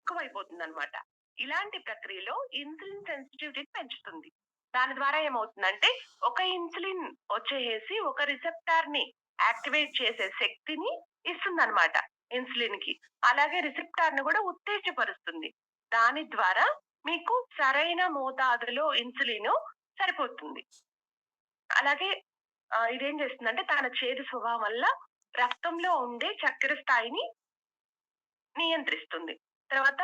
ఎక్కువైపోతుందనమాట. ఇలాంటి ప్రక్రియలో ఇన్సులిన్ సెన్సిటివిటీని పెంచుతుంది. దాని ద్వారా ఏమవుతుందంటే, ఒక ఇన్సులిన్ వచ్చేసేసి ఒక రిసెప్టార్‌ని యాక్టివేట్ చేసే శక్తిని ఇస్తుందనమాట ఇన్సులిన్‌కి. అలాగే రిసెప్టార్‌ని గూడా ఉత్తేజపరుస్తుంది. దాని ద్వారా మీకు సరైన మోతాదులో ఇన్సులిను సరిపోతుంది. అలాగే ఇదేం చేస్తుందంటే తన చేదు స్వభావం వల్ల రక్తంలో ఉండే చక్కెర స్థాయిని నియంత్రిస్తుంది. తర్వాత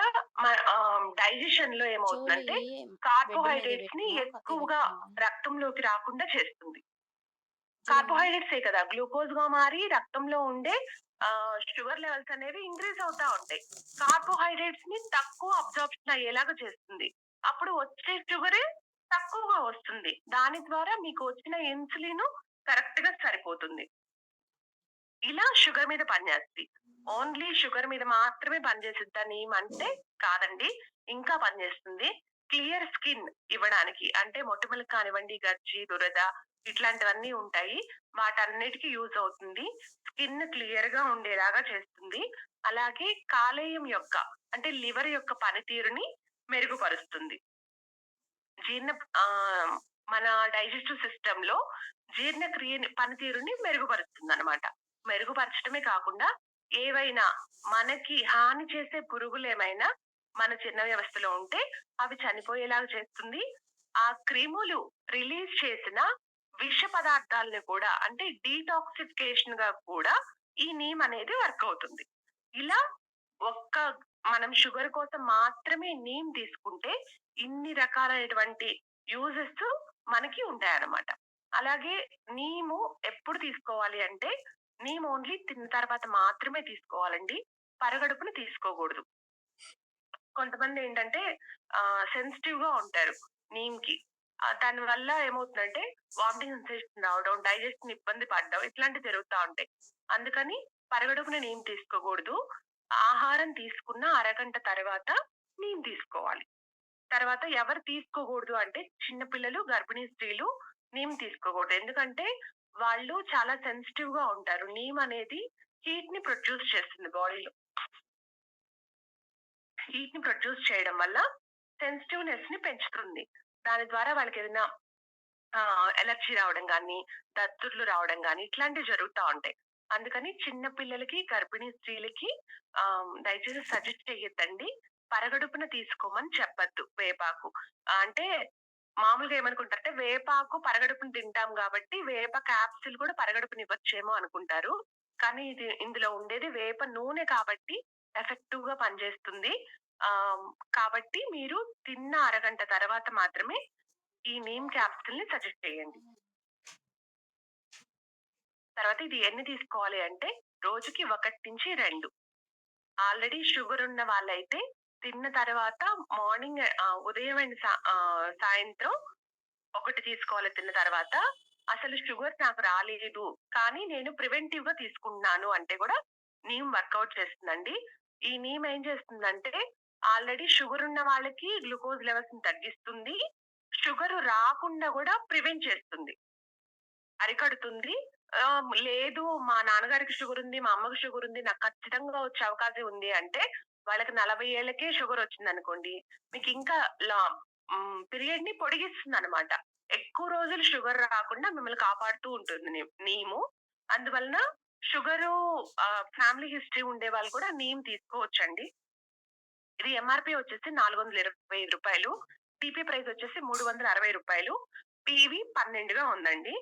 డైజెషన్‌లో చెవులు ఏమవుతుందంటే బెడ్ మీద కార్బోహైడ్రేట్స్‌ని పెట్టినావా? పక్కకి ఎక్కువగా పెట్టుకున్నావా? రక్తంలోకి రాకుండా చేస్తుంది. చూడమ్మా. కార్బోహైడ్రేట్సే కదా! గ్లూకోజ్‌గా మారి రక్తంలో ఉండే షుగర్ లెవెల్స్ అనేవి ఇంక్రీజ్ అవుతా ఉంటాయి. కార్బోహైడ్రేట్స్‌ని తక్కువ అబ్జార్ప్షన్ అయ్యేలాగా చేస్తుంది. అప్పుడు వచ్చే షుగరే తక్కువగా వస్తుంది. దాని ద్వారా మీకు వచ్చిన ఇన్సులిన్ కరెక్ట్‌గా సరిపోతుంది. ఇలా షుగర్ మీద పనిచేస్తది. ఓన్లీ షుగర్ మీద మాత్రమే పనిచేసిద్దా నీమ్ అంటే కాదండి. ఇంకా పనిచేస్తుంది. క్లియర్ స్కిన్ ఇవ్వడానికి. అంటే మొటిమలకు కానివ్వండి, గజ్జి, దురద ఇట్లాంటివన్నీ ఉంటాయి. వాటన్నిటికి యూజ్ అవుతుంది. స్కిన్ క్లియర్‌గా ఉండేలాగా చేస్తుంది. అలాగే కాలేయం యొక్క అంటే లివర్ యొక్క పనితీరుని మెరుగుపరుస్తుంది. జీర్ణ ఆహ్, మన డైజెస్టివ్ సిస్టమ్‌లో జీర్ణక్రియని పనితీరుని మెరుగుపరుస్తుందనమాట. మెరుగుపరచడమే కాకుండా ఏవైనా మనకి హాని చేసే పురుగులేమైనా మన జీర్ణ వ్యవస్థలో ఉంటే అవి చనిపోయేలాగా చేస్తుంది. ఆ క్రిములు రిలీజ్ చేసిన విష పదార్థాలను కూడా అంటే డీటాక్సిఫికేషన్‌గా కూడా ఈ నీమ్ అనేది వర్క్ అవుతుంది. ఇలా ఒక్క మనం షుగర్ కోసం మాత్రమే నీమ్ తీసుకుంటే ఇన్ని రకాలైనటువంటి యూజెస్ మనకి ఉంటాయన్నమాట. అలాగే నీము ఎప్పుడు తీసుకోవాలి అంటే, నీమ్ ఓన్లీ తిన్న తర్వాత మాత్రమే తీసుకోవాలండి. పరగడుపున తీసుకోకూడదు. కొంతమందేంటంటే సెన్సిటివ్‌గా ఉంటారు నీమ్‌కి. దానివల్ల ఏమవుతుందంటే వామిటింగ్ సెన్సేషన్ రావడం, డైజెషన్ ఇబ్బంది పడడం ఇట్లాంటివి జరుగుతా ఉంటాయి. అందుకని పరగడుపున నీమ్ తీసుకోకూడదు. ఆహారం తీసుకున్న అరగంట తర్వాత నీమ్ తీసుకోవాలి. తర్వాత ఎవరు తీసుకోకూడదు అంటే చిన్న పిల్లలు, గర్భిణీ స్త్రీలు నీమ్ తీసుకోకూడదు. ఎందుకంటే వాళ్ళు చాలా సెన్సిటివ్‌గా ఉంటారు. నీమ్ అనేది హీట్‌ని ప్రొడ్యూస్ చేస్తుంది బాడీలో. హీట్‌ని ప్రొడ్యూస్ చేయడం వల్ల సెన్సిటివ్‌నెస్‌ని పెంచుతుంది. దాని ద్వారా వాళ్ళకేదైనా ఎలర్జీ రావడం గానీ, దద్దుర్లు రావడం గానీ ఇట్లాంటివి జరుగుతా ఉంటాయి. అందుకని చిన్న పిల్లలకి, గర్భిణీ స్త్రీలకి దయచేసి సజెస్ట్ చెయ్యొద్దండి. పరగడుపున తీసుకోమని చెప్పొద్దు వేపాకు. అంటే మామూలుగా ఏమనుకుంటారంటే వేపాకు పరగడుపున తింటాం గాబట్టి వేప క్యాప్సూల్ కూడా పరగడుపున ఇవ్వచ్చేమో అనుకుంటారు. కానీ ఇందులో ఉండేది వేప నూనె కాబట్టి ఎఫెక్టివ్‌గా పనిచేస్తుంది. ఆహ్, కాబట్టి మీరు తిన్న అరగంట తర్వాత మాత్రమే ఈ నీమ్ క్యాప్సూల్‌ని సజెస్ట్ చేయండి. తర్వాత ఇది ఎన్ని తీసుకోవాలి అంటే రోజుకి 1-2. ఆల్రెడీ షుగర్ ఉన్న వాళ్ళైతే తిన్న తర్వాత మార్నింగ్ ఉదయం అండ్ సాయంత్రం ఒకటి తీసుకోవాలి తిన్న తర్వాత. అసలు షుగర్ నాకు రాలేదు. కానీ నేను ప్రివెంటివ్‌గా తీసుకుంటున్నాను అంటే కూడా నీమ్ వర్కౌట్ చేస్తుందండి. ఈ నీమ్ ఏం చేస్తుందంటే ఆల్రెడీ షుగర్ ఉన్న వాళ్ళకి గ్లూకోజ్ లెవెల్స్‌ని తగ్గిస్తుంది. షుగర్ రాకుండా కూడా ప్రివెంట్ చేస్తుంది. అరికడుతుంది. లేదు మా నాన్నగారికి షుగరుంది, మా అమ్మకి షుగరుంది, నాకు ఖచ్చితంగా వచ్చే అవకాశం ఉంది అంటే, వాళ్ళకి 40 ఏళ్ళకే షుగరొచ్చిందనుకోండి, మీకింకా లా పీరియడ్‌ని పొడిగిస్తుందనమాట. ఎక్కువ రోజులు షుగర్ రాకుండా మిమ్మల్ని కాపాడుతూ ఉంటుంది నీము. అందువలన షుగరు ఫ్యామిలీ హిస్టరీ ఉండేవాళ్ళు కూడా నీమ్ తీసుకోవచ్చండి. ఇది ఎంఆర్‌పీ వచ్చేసి రూ. 425. టీపీ ప్రైస్ వచ్చేసి రూ. 360. పీవీ 12గా ఉందండి.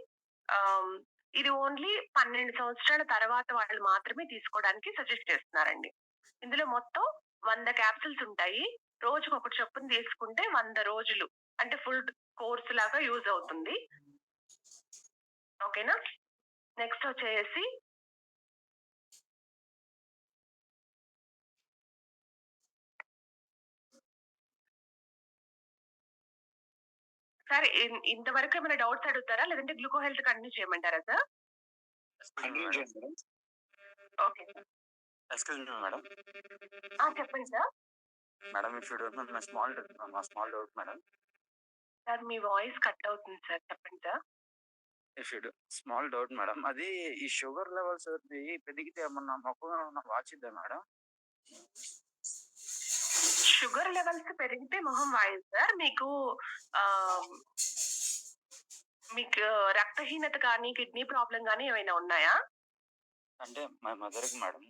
ఆహ్, ఇది ఓన్లీ 12 సంవత్సరాల తర్వాత వాళ్ళు మాత్రమే తీసుకోవడానికి సజెస్ట్ చేస్తున్నారండి. ఇందులో మొత్తం 100 క్యాప్సూల్స్ ఉంటాయి. రోజుకొకటి చొప్పున తీసుకుంటే 100 రోజులు అంటే ఫుల్ కోర్స్ లాగా యూజ్ అవుతుంది. ఓకేనా? నెక్స్ట్ వచ్చేసి సార్ ఇంతవరకు ఏమైనా డౌట్స్ అడుగుతారా? లేదంటే గ్లూకో హెల్త్ కంటిన్యూ చేయమంటారా sir? Okay. Excuse me madam. చెప్పండి sir. Madam if you don't mind my small doubt madam. Sir మీ వాయిస్ కట్ అవుతుంది సార్. చెప్పండి sir. If you do small doubt madam. అది ఈ షుగర్ లెవెల్స్ పెరిగితే ఏమన్నా మొఖం ఏమన్నా వాచిద్దా మేడం? షుగర్ లెవెల్స్ పెరిగితే మొహం వాయదు సార్. మీకు రక్తహీనత కానీ, కిడ్నీ ప్రాబ్లమ్ గానీ ఏమైనా ఉన్నాయా? అంటే మా మదర్‌కి మేడం.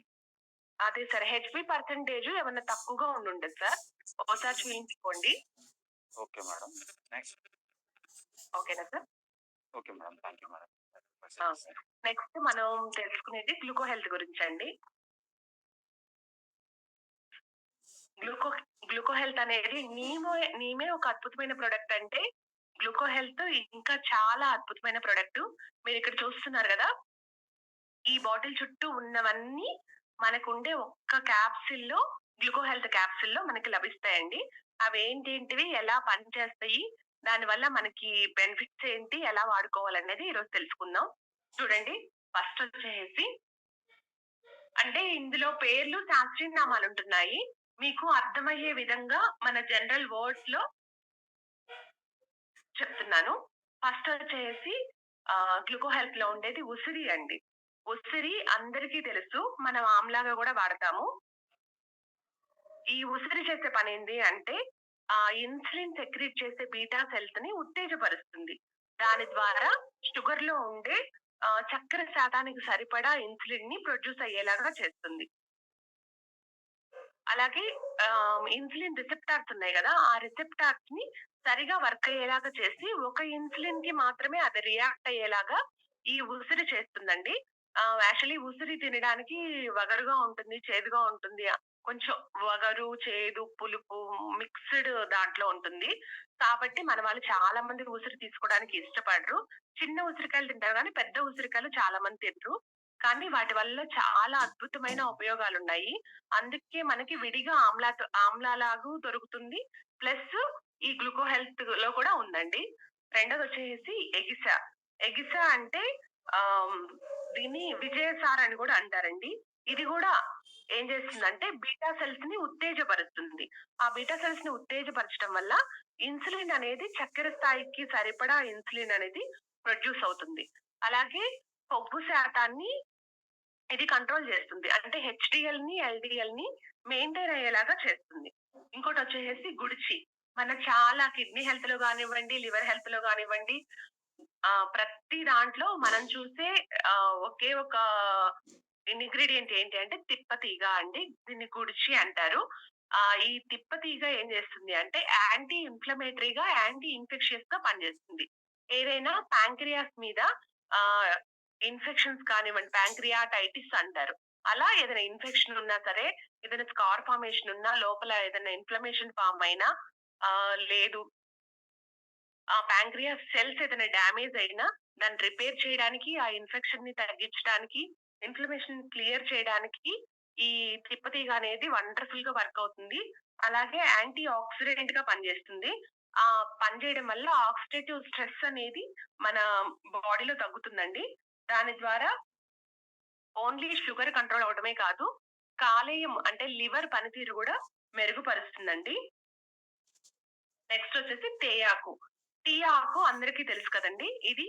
అదే సార్. హెచ్‌బీ పర్సెంటేజ్ ఏమన్నా తక్కువగా ఉండుంటది సార్. ఒకసారి చూయించుకోండి. Okay madam. నెక్స్ట్. ఓకేనా sir? Okay madam. Thank you madam. ఆ! నెక్స్ట్ మనం తెలుసుకునేది గ్లూకో హెల్త్ గురించండి. గ్లూకో గ్లూకో హెల్త్ అనేది నీమే ఒక అద్భుతమైన ప్రొడక్ట్ అంటే, గ్లూకో హెల్త్ ఇంకా చాలా అద్భుతమైన ప్రొడక్ట్. మీరిక్కడ చూస్తున్నారు గదా! ఈ బాటిల్ చుట్టూ ఉన్నవన్నీ మనకుండే ఒక్క క్యాప్సూల్‌లో గ్లూకో హెల్త్ క్యాప్సూల్‌లో మనకి లభిస్తాయండి. అవేంటేంటివి, ఎలా పనిచేస్తాయి, దానివల్ల మనకి బెనిఫిట్స్ ఏంటి, ఎలా వాడుకోవాలనేది ఈరోజు తెలుసుకుందాం. చూడండి, ఫస్ట్ వచ్చేసి అంటే ఇందులో పేర్లు శాస్త్రీయ నామాలుంటున్నాయి. మీకు అర్థమయ్యే విధంగా మన జనరల్ వర్డ్స్‌లో చెప్తున్నాను. ఫస్ట్ వచ్చేసి గ్లూకో హెల్త్‌లో ఉండేది ఉసిరి అండి. ఉసిరి అందరికీ తెలుసు. మనం ఆమ్లాగా గూడా వాడతాము. ఈ ఉసిరి చేసే పనేంటి అంటే, ఇన్సులిన్ సెక్రీట్ చేసే బీటా సెల్స్‌ని ఉత్తేజపరుస్తుంది. దాని ద్వారా షుగర్‌లో ఉండే చక్కెర శాతానికి సరిపడా ఇన్సులిన్‌ని ప్రొడ్యూస్ అయ్యేలాగా చేస్తుంది. అలాగే ఇన్సులిన్ రిసెప్టార్స్ ఉన్నాయి గదా! ఆ రిసెప్టార్స్‌ని సరిగా వర్క్ అయ్యేలాగా చేసి, ఒక ఇన్సులిన్‌కి మాత్రమే అది రియాక్ట్ అయ్యేలాగా ఈ ఉసిరి చేస్తుందండి. యాక్చువల్లీ ఉసిరి తినడానికి వగరుగా ఉంటుంది, చేదుగా ఉంటుంది. కొంచెం వగరు, చేదు, పులుపు మిక్స్‌డ్ దాంట్లో ఉంటుంది. కాబట్టి మన వాళ్ళు చాలా మంది ఉసిరి తీసుకోవడానికి ఇష్టపడరు. చిన్న ఉసిరికాయలు తింటారు గానీ, పెద్ద ఉసిరికాయలు చాలా మంది తినరు. కానీ వాటి వల్ల చాలా అద్భుతమైన ఉపయోగాలున్నాయి. అందుకే మనకి విడిగా ఆమ్లాలాగు దొరుకుతుంది. ప్లస్ ఈ గ్లూకో హెల్త్‌లో కూడా ఉందండి. రెండోదొచ్చేసి ఎగిస. ఎగిస అంటే ఆహ్, దీన్ని విజయసార్ అని గూడా అంటారండి. ఇది గూడా ఏం చేస్తుందంటే బీటా సెల్స్‌ని ఉత్తేజపరుస్తుంది. ఆ బీటా సెల్స్‌ని ఉత్తేజపరచడం వల్ల ఇన్సులిన్ అనేది చక్కెర స్థాయికి సరిపడా ఇన్సులిన్ అనేది ప్రొడ్యూస్ అవుతుంది. అలాగే కొవ్వు శాతాన్ని ఇది కంట్రోల్ చేస్తుంది. అంటే హెచ్‌డీఎల్‌ని, ఎల్‌డీఎల్‌ని మెయింటైన్ అయ్యేలాగా చేస్తుంది. ఇంకోటొచ్చేసేసి గుడిచి. మన చాలా కిడ్నీ హెల్త్‌లో గానివ్వండి, లివర్ హెల్త్‌లో గానివ్వండి, ప్రతి దాంట్లో మనం చూసే ఒకే ఒక ఇంగ్రీడియెంట్ ఏంటి అంటే తిప్పతీగ అండి. దీన్ని గుడిచి అంటారు. ఈ తిప్పతీగ ఏం చేస్తుంది అంటే యాంటీ ఇన్‌ఫ్లమేటరీగా, యాంటీ ఇన్ఫెక్షియస్‌గా పనిచేస్తుంది. ఏదైనా పాంక్రియాస్ మీద ఆహ్, ఇన్ఫెక్షన్స్ కానివ్వండి, పాంక్రియాటైటిస్ అంటారు. అలా ఏదైనా ఇన్ఫెక్షన్ ఉన్నా సరే, ఏదైనా స్కార్ ఫార్మేషన్ ఉన్నా, లోపల ఏదైనా ఇన్‌ఫ్లమేషన్ ఫార్మ్ అయినా, లేదు ఆ పాంక్రియాస్ సెల్స్ ఏదైనా డ్యామేజ్ అయినా దాన్ని రిపేర్ చేయడానికి, ఆ ఇన్ఫెక్షన్‌ని తగ్గించడానికి, ఇన్‌ఫ్లమేషన్ క్లియర్ చేయడానికి ఈ తిప్పతీగ అనేది వండర్‌ఫుల్‌గా వర్క్ అవుతుంది. అలాగే యాంటీ ఆక్సిడెంట్‌గా పనిచేస్తుంది. పనిచేయడం వల్ల ఆక్సిడేటివ్ స్ట్రెస్ అనేది మన బాడీలో తగ్గుతుందండి. దాని ద్వారా ఓన్లీ షుగర్ కంట్రోల్ అవ్వడమే కాదు, కాలేయం అంటే లివర్ పనితీరు గూడా మెరుగుపరుస్తుందండి. నెక్స్ట్ వచ్చేసి తేయాకు. టీ ఆకు అందరికీ తెలుసు కదండీ! ఇది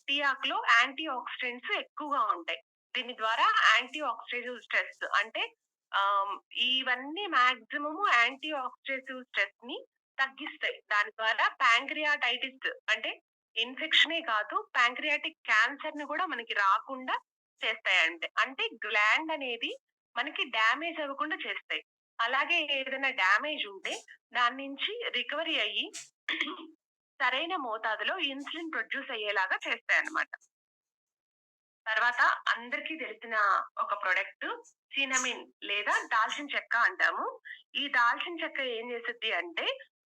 టీ ఆకులో యాంటీ ఆక్సిడెంట్స్ ఎక్కువగా ఉంటాయి. దీని ద్వారా యాంటీ ఆక్సిడేటివ్ స్ట్రెస్ అంటే ఆహ్, ఇవన్నీ మాక్సిమమ్ యాంటీ ఆక్సిడేటివ్ స్ట్రెస్‌ని తగ్గిస్తాయి. దాని ద్వారా పాంక్రియాటైటిస్ అంటే ఇన్ఫెక్షనే కాదు, పాంక్రియాటిక్ క్యాన్సర్‌ని కూడా మనకి రాకుండా చేస్తాయండి. అంటే గ్లాండ్ అనేది మనకి డ్యామేజ్ అవ్వకుండా చేస్తాయి. అలాగే ఏదైనా డ్యామేజ్ ఉంటే దాని నుంచి రికవరీ అయ్యి సరైన మోతాదులో ఇన్సులిన్ ప్రొడ్యూస్ అయ్యేలాగా చేస్తాయన్నమాట. తర్వాత అందరికీ తెలిసిన ఒక ప్రొడక్ట్ సినమిన్ లేదా దాల్చిన చెక్క అంటాము. ఈ దాల్చిన చెక్క ఏం చేసిద్ది అంటే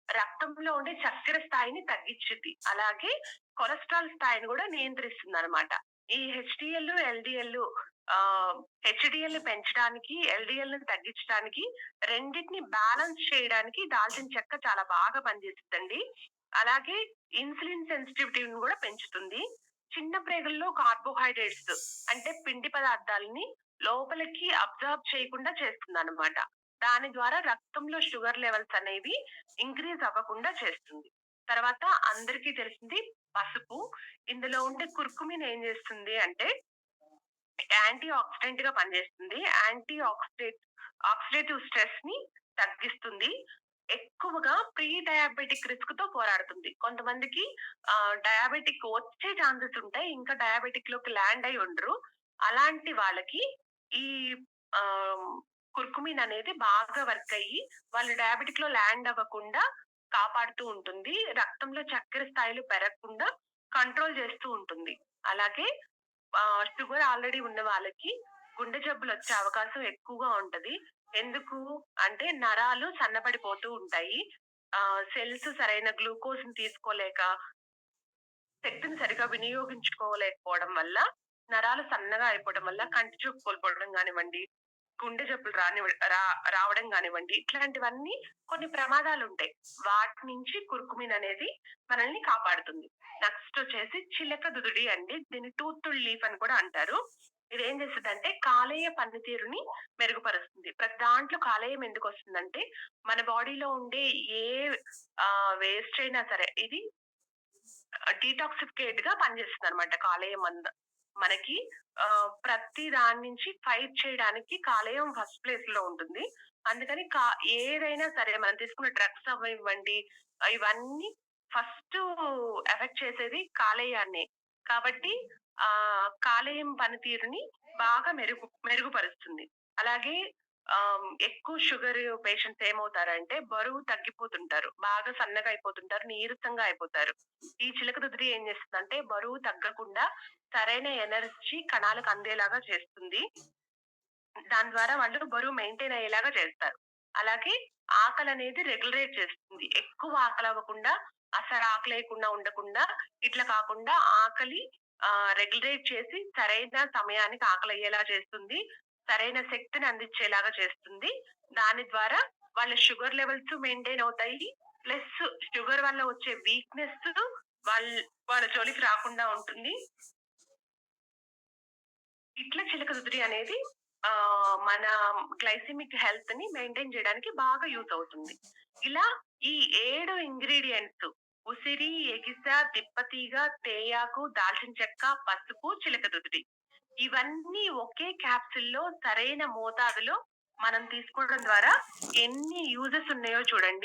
రక్తంలో ఉండే చక్కెర స్థాయిని తగ్గించిద్ది. అలాగే కొలెస్ట్రాల్ స్థాయిని కూడా నియంత్రిస్తుందన్నమాట. ఈ హెచ్‌డీఎల్, ఎల్‌డీఎల్ హెచ్‌డీఎల్‌ని పెంచడానికి, ఎల్‌డీఎల్‌ని తగ్గించడానికి రెండిటిని బ్యాలెన్స్ చేయడానికి దాల్చిన చెక్క చాలా బాగా పనిచేసిద్దండి. అలాగే ఇన్సులిన్ సెన్సిటివిటీని కూడా పెంచుతుంది. చిన్న ప్రేగుల్లో కార్బోహైడ్రేట్స్ అంటే పిండి పదార్థాలని లోపలికి అబ్జార్బ్ చేయకుండా చేస్తుందన్నమాట. దాని ద్వారా రక్తంలో షుగర్ లెవెల్స్ అనేవి ఇంక్రీజ్ అవ్వకుండా చేస్తుంది. తర్వాత అందరికీ తెలిసింది పసుపు. ఇందులో ఉండే కుర్కుమిన్ ఏం చేస్తుంది అంటే యాంటీ ఆక్సిడెంట్‌గా పనిచేస్తుంది. ఆక్సిడేటివ్ స్ట్రెస్‌ని తగ్గిస్తుంది. ఎక్కువగా ప్రీ డయాబెటిక్ రిస్క్‌తో పోరాడుతుంది. కొంతమందికి డయాబెటిక్ వచ్చే ఛాన్సెస్ ఉంటాయి. ఇంకా డయాబెటిక్‌లోకి ల్యాండ్ అయ్యి ఉండరు. అలాంటి వాళ్ళకి ఈ ఆహ్, కుర్కుమిన్ అనేది బాగా వర్క్ అయ్యి, వాళ్ళు డయాబెటిక్‌లో ల్యాండ్ అవ్వకుండా కాపాడుతూ ఉంటుంది. రక్తంలో చక్కెర స్థాయిలు పెరగకుండా కంట్రోల్ చేస్తూ ఉంటుంది. అలాగే షుగర్ ఆల్రెడీ ఉన్న వాళ్ళకి గుండె జబ్బులొచ్చే అవకాశం ఎక్కువగా ఉంటది. ఎందుకు అంటే నరాలు సన్నబడిపోతూ ఉంటాయి. సెల్స్ సరైన గ్లూకోజ్‌ని తీసుకోలేక, శక్తిని సరిగ్గా వినియోగించుకోలేకపోవడం వల్ల, నరాలు సన్నగా అయిపోవడం వల్ల కంటి చూపు కోల్పోవడం గానివ్వండి, గుండె జబ్బులు రా రావడం గానివ్వండి, ఇట్లాంటివన్నీ కొన్ని ప్రమాదాలుంటాయి. వాటి నుంచి కుర్కుమిన్ అనేది మనల్ని కాపాడుతుంది. నెక్స్ట్ వచ్చేసి చిలక దుదిడి అండి. దీన్ని టూత్డ్ లీఫ్ అని కూడా అంటారు. ఇదేం చేస్తదంటే కాలేయ పనితీరుని మెరుగుపరుస్తుంది. ప్రతి దాంట్లో కాలేయం ఎందుకొస్తుందంటే, మన బాడీలో ఉండే ఏ వేస్ట్ అయినా సరే ఇది డీటాక్సిఫికేట్‌గా పనిచేస్తుందనమాట కాలేయం మనకి ప్రతి దాని నుంచి ఫైట్ చేయడానికి కాలేయం ఫస్ట్ ప్లేస్‌లో ఉంటుంది. అందుకని ఏదైనా సరే మనం తీసుకున్న డ్రగ్స్ అవ్వివ్వండి, ఇవన్నీ ఫస్టు ఎఫెక్ట్ చేసేది కాలేయాన్నే. కాబట్టి కాలేయం పనితీరుని బాగా మెరుగుపరుస్తుంది. అలాగే ఎక్కువ షుగర్ పేషెంట్స్ ఏమవుతారంటే బరువు తగ్గిపోతుంటారు. బాగా సన్నగా అయిపోతుంటారు. నీరసంగా అయిపోతారు. ఈ చిలక దుద్రి ఏం చేస్తుందంటే బరువు తగ్గకుండా సరైన ఎనర్జీ కణాలకు అందేలాగా చేస్తుంది. దాని ద్వారా వాళ్ళు బరువు మెయింటైన్ అయ్యేలాగా చేస్తారు. అలాగే ఆకలనేది రెగ్యులేట్ చేస్తుంది. ఎక్కువ ఆకలవ్వకుండా, అసలు ఆకలేయకుండా ఉండకుండా, ఇట్లా కాకుండా ఆకలి రెగ్యులేట్ చేసి సరైన సమయానికి ఆకలయ్యేలా చేస్తుంది. సరైన శక్తిని అందించేలాగా చేస్తుంది. దాని ద్వారా వాళ్ళ షుగర్ లెవెల్స్ మెయింటైన్ అవుతాయి. ప్లస్ షుగర్ వల్ల వచ్చే వీక్‌నెస్ వాళ్ళ వాళ్ళ జోలికి రాకుండా ఉంటుంది. ఇట్ల చిలక దుదిరి అనేది మన గ్లైసెమిక్ హెల్త్‌ని మెయింటైన్ చేయడానికి బాగా యూజ్ అవుతుంది. ఇలా ఈ 7 ఇంగ్రీడియెంట్స్ ఉసిరి, ఎగిస, తిప్పతీగ, తేయాకు, దాల్చిన చెక్క, పసుపు, చిలక దుదిరి. ఇవన్నీ ఒకే క్యాప్సూల్‌లో సరైన మోతాదులో మనం తీసుకోవడం ద్వారా ఎన్ని యూజెస్ ఉన్నాయో చూడండి.